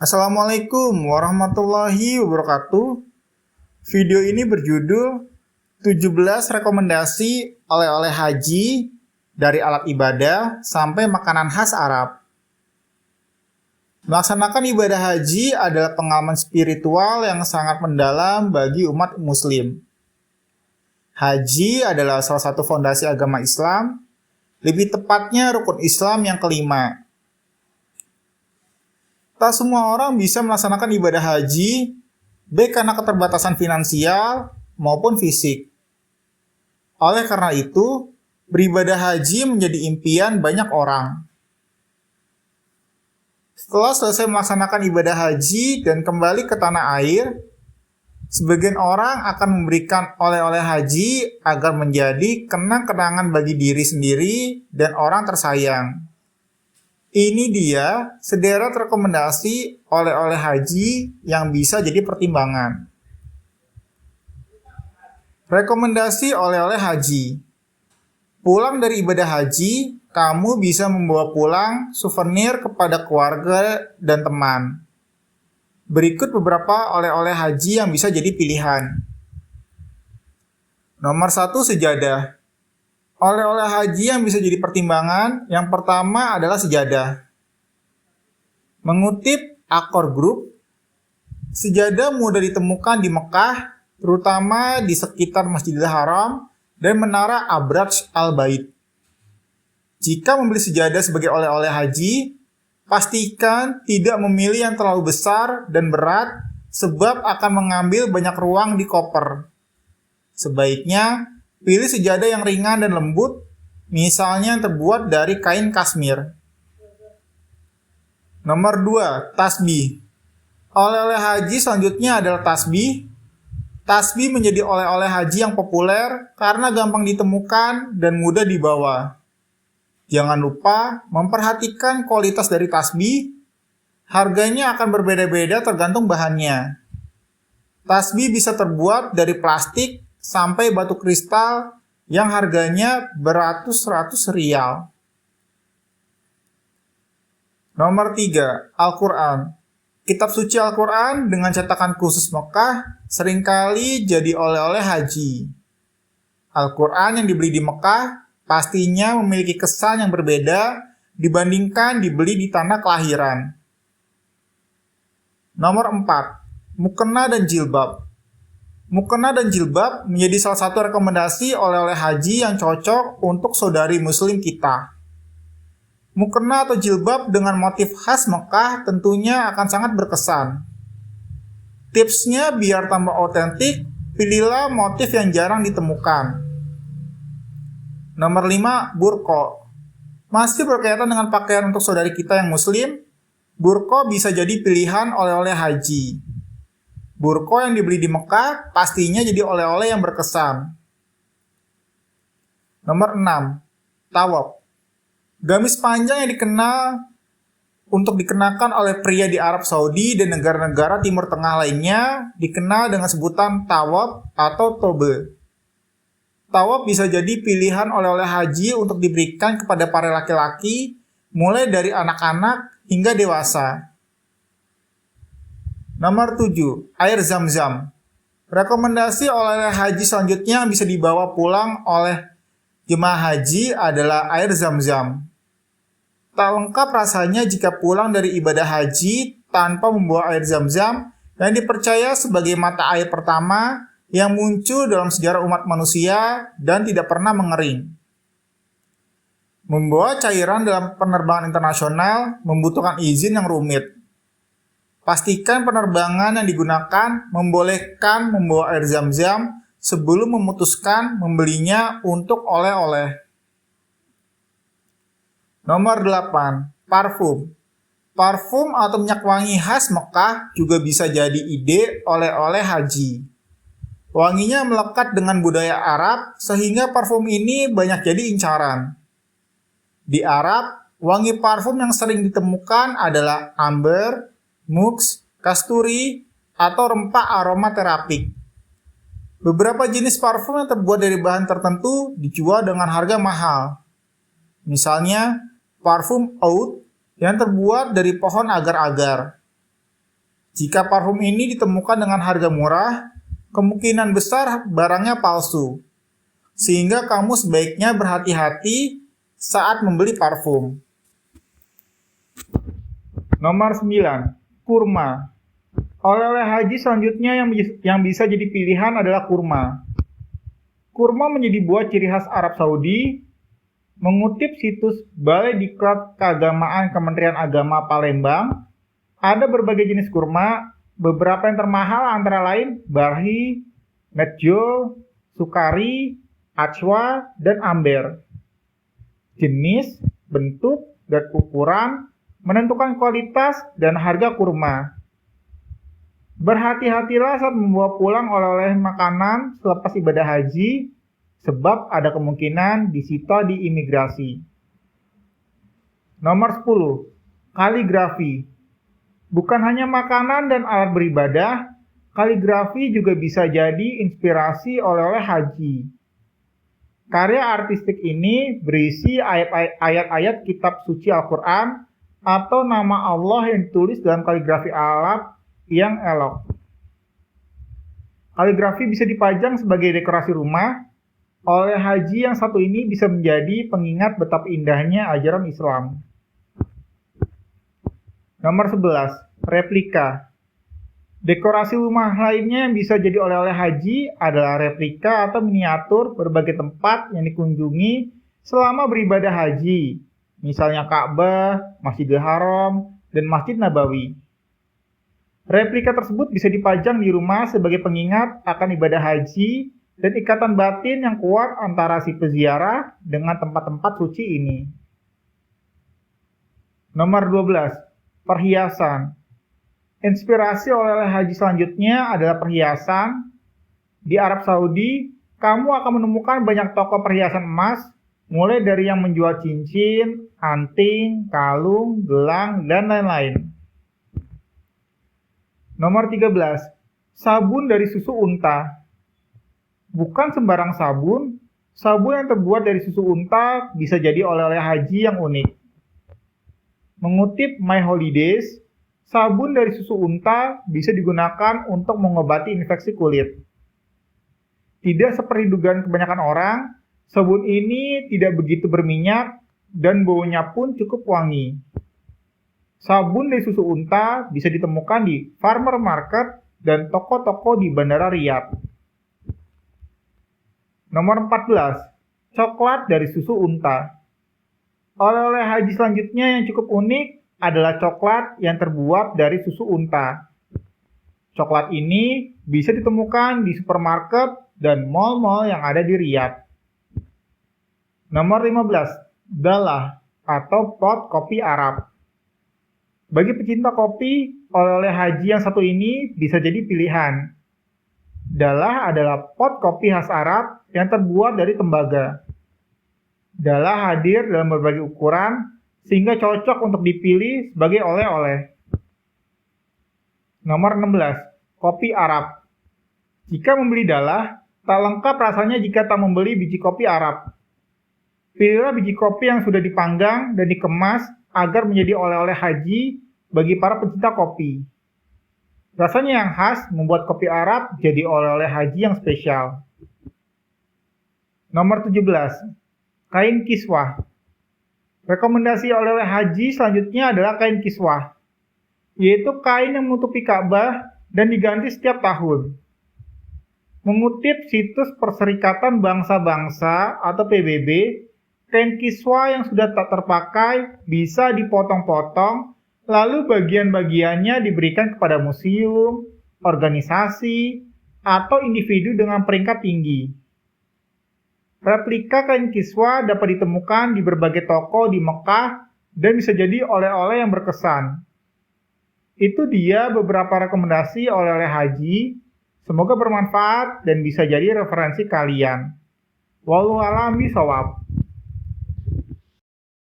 Assalamualaikum warahmatullahi wabarakatuh. Video ini berjudul 17 rekomendasi oleh-oleh haji dari alat ibadah sampai makanan khas Arab. Melaksanakan ibadah haji adalah pengalaman spiritual yang sangat mendalam bagi umat muslim. Haji adalah salah satu fondasi agama Islam, lebih tepatnya rukun Islam yang kelima. Tak semua orang bisa melaksanakan ibadah haji, baik karena keterbatasan finansial maupun fisik. Oleh karena itu, beribadah haji menjadi impian banyak orang. Setelah selesai melaksanakan ibadah haji dan kembali ke tanah air, sebagian orang akan memberikan oleh-oleh haji agar menjadi kenang-kenangan bagi diri sendiri dan orang tersayang. Ini dia sederet rekomendasi oleh-oleh haji yang bisa jadi pertimbangan. Rekomendasi oleh-oleh haji. Pulang dari ibadah haji, kamu bisa membawa pulang souvenir kepada keluarga dan teman. Berikut beberapa oleh-oleh haji yang bisa jadi pilihan. Nomor 1, sejadah. Oleh-oleh haji yang bisa jadi pertimbangan, yang pertama adalah sejadah. Mengutip Akor Group, sejadah mudah ditemukan di Mekah, terutama di sekitar Masjidil Haram dan Menara Abraj Al-Bait. Jika membeli sejadah sebagai oleh-oleh haji, pastikan tidak memilih yang terlalu besar dan berat sebab akan mengambil banyak ruang di koper. Sebaiknya pilih sejadah yang ringan dan lembut, misalnya yang terbuat dari kain kasmir. Nomor 2, tasbih. Oleh-oleh haji selanjutnya adalah tasbih. Tasbih menjadi oleh-oleh haji yang populer karena gampang ditemukan dan mudah dibawa. Jangan lupa memperhatikan kualitas dari tasbih. Harganya akan berbeda-beda tergantung bahannya. Tasbih bisa terbuat dari plastik sampai batu kristal yang harganya beratus-ratus rial. Nomor 3, Al-Quran. Kitab suci Al-Quran dengan cetakan khusus Mekah seringkali jadi oleh-oleh haji. Al-Quran yang dibeli di Mekah pastinya memiliki kesan yang berbeda dibandingkan dibeli di tanah kelahiran. Nomor 4, mukena dan jilbab. Mukena dan jilbab menjadi salah satu rekomendasi oleh-oleh haji yang cocok untuk saudari muslim kita. Mukena atau jilbab dengan motif khas Mekah tentunya akan sangat berkesan. Tipsnya biar tambah otentik, pilihlah motif yang jarang ditemukan. Nomor 5, burqa. Masih berkaitan dengan pakaian untuk saudari kita yang muslim, burqa bisa jadi pilihan oleh-oleh haji. Burqa yang dibeli di Mekah pastinya jadi oleh-oleh yang berkesan. Nomor 6, tawaf. Gamis panjang yang dikenal untuk dikenakan oleh pria di Arab Saudi dan negara-negara Timur Tengah lainnya dikenal dengan sebutan tawaf atau tobe. Tawaf bisa jadi pilihan oleh-oleh haji untuk diberikan kepada para laki-laki mulai dari anak-anak hingga dewasa. Nomor 7, air zam-zam. Rekomendasi oleh-oleh haji selanjutnya yang bisa dibawa pulang oleh jemaah haji adalah air zam-zam. Tak lengkap rasanya jika pulang dari ibadah haji tanpa membawa air zam-zam yang dipercaya sebagai mata air pertama yang muncul dalam sejarah umat manusia dan tidak pernah mengering. Membawa cairan dalam penerbangan internasional membutuhkan izin yang rumit. Pastikan penerbangan yang digunakan membolehkan membawa air zam-zam sebelum memutuskan membelinya untuk oleh-oleh. Nomor 8, parfum. Parfum atau minyak wangi khas Mekah juga bisa jadi ide oleh-oleh haji. Wanginya melekat dengan budaya Arab sehingga parfum ini banyak jadi incaran. Di Arab, wangi parfum yang sering ditemukan adalah amber, musk, kasturi, atau rempah aromaterapik. Beberapa jenis parfum yang terbuat dari bahan tertentu dijual dengan harga mahal. Misalnya, parfum oud yang terbuat dari pohon agar-agar. Jika parfum ini ditemukan dengan harga murah, kemungkinan besar barangnya palsu. Sehingga kamu sebaiknya berhati-hati saat membeli parfum. Nomor 9. Kurma. Oleh-oleh haji selanjutnya yang bisa jadi pilihan adalah kurma. Kurma menjadi buah ciri khas Arab Saudi. Mengutip situs Balai Diklat Keagamaan Kementerian Agama Palembang, ada berbagai jenis kurma, beberapa yang termahal antara lain barhi, medjool, sukari, ajwa, dan amber. Jenis, bentuk, dan ukuran menentukan kualitas dan harga kurma. Berhati-hatilah saat membawa pulang oleh-oleh makanan selepas ibadah haji, sebab ada kemungkinan disita di imigrasi. Nomor 10. Kaligrafi. Bukan hanya makanan dan alat beribadah, kaligrafi juga bisa jadi inspirasi oleh-oleh haji. Karya artistik ini berisi ayat-ayat kitab suci Al-Quran atau nama Allah yang ditulis dalam kaligrafi Arab yang elok. Kaligrafi bisa dipajang sebagai dekorasi rumah. Oleh haji yang satu ini bisa menjadi pengingat betapa indahnya ajaran Islam. Nomor 11. Replika. Dekorasi rumah lainnya yang bisa jadi oleh-oleh haji adalah replika atau miniatur berbagai tempat yang dikunjungi selama beribadah haji, misalnya Ka'bah, Masjidil Haram, dan Masjid Nabawi. Replika tersebut bisa dipajang di rumah sebagai pengingat akan ibadah haji dan ikatan batin yang kuat antara si peziarah dengan tempat-tempat suci ini. Nomor 12. Perhiasan. Inspirasi oleh-oleh haji selanjutnya adalah perhiasan. Di Arab Saudi, kamu akan menemukan banyak toko perhiasan emas, mulai dari yang menjual cincin, anting, kalung, gelang, dan lain-lain. Nomor 13. Sabun dari susu unta. Bukan sembarang sabun, sabun yang terbuat dari susu unta bisa jadi oleh-oleh haji yang unik. Mengutip My Holidays, sabun dari susu unta bisa digunakan untuk mengobati infeksi kulit. Tidak seperti dugaan kebanyakan orang, sabun ini tidak begitu berminyak dan baunya pun cukup wangi. Sabun dari susu unta bisa ditemukan di farmer market dan toko-toko di Bandara Riyadh. Nomor 14. Coklat dari susu unta. Oleh-oleh haji selanjutnya yang cukup unik adalah coklat yang terbuat dari susu unta. Coklat ini bisa ditemukan di supermarket dan mal-mal yang ada di Riyadh. Nomor 15. Dalah atau pot kopi Arab. Bagi pecinta kopi, oleh-oleh haji yang satu ini bisa jadi pilihan. Dalah adalah pot kopi khas Arab yang terbuat dari tembaga. Dalah hadir dalam berbagai ukuran sehingga cocok untuk dipilih sebagai oleh-oleh. Nomor 16. Kopi Arab. Jika membeli dalah, tak lengkap rasanya jika tak membeli biji kopi Arab. Pilihlah biji kopi yang sudah dipanggang dan dikemas agar menjadi oleh-oleh haji bagi para pencinta kopi. Rasanya yang khas membuat kopi Arab jadi oleh-oleh haji yang spesial. Nomor 17. Kain kiswah. Rekomendasi oleh-oleh haji selanjutnya adalah kain kiswah, yaitu kain yang menutupi Ka'bah dan diganti setiap tahun. Mengutip situs Perserikatan Bangsa-Bangsa atau PBB, kain kiswah yang sudah tak terpakai bisa dipotong-potong, lalu bagian-bagiannya diberikan kepada museum, organisasi, atau individu dengan peringkat tinggi. Replika kain kiswah dapat ditemukan di berbagai toko di Mekah dan bisa jadi oleh-oleh yang berkesan. Itu dia beberapa rekomendasi oleh-oleh haji. Semoga bermanfaat dan bisa jadi referensi kalian. Wallahu a'lam bishawab.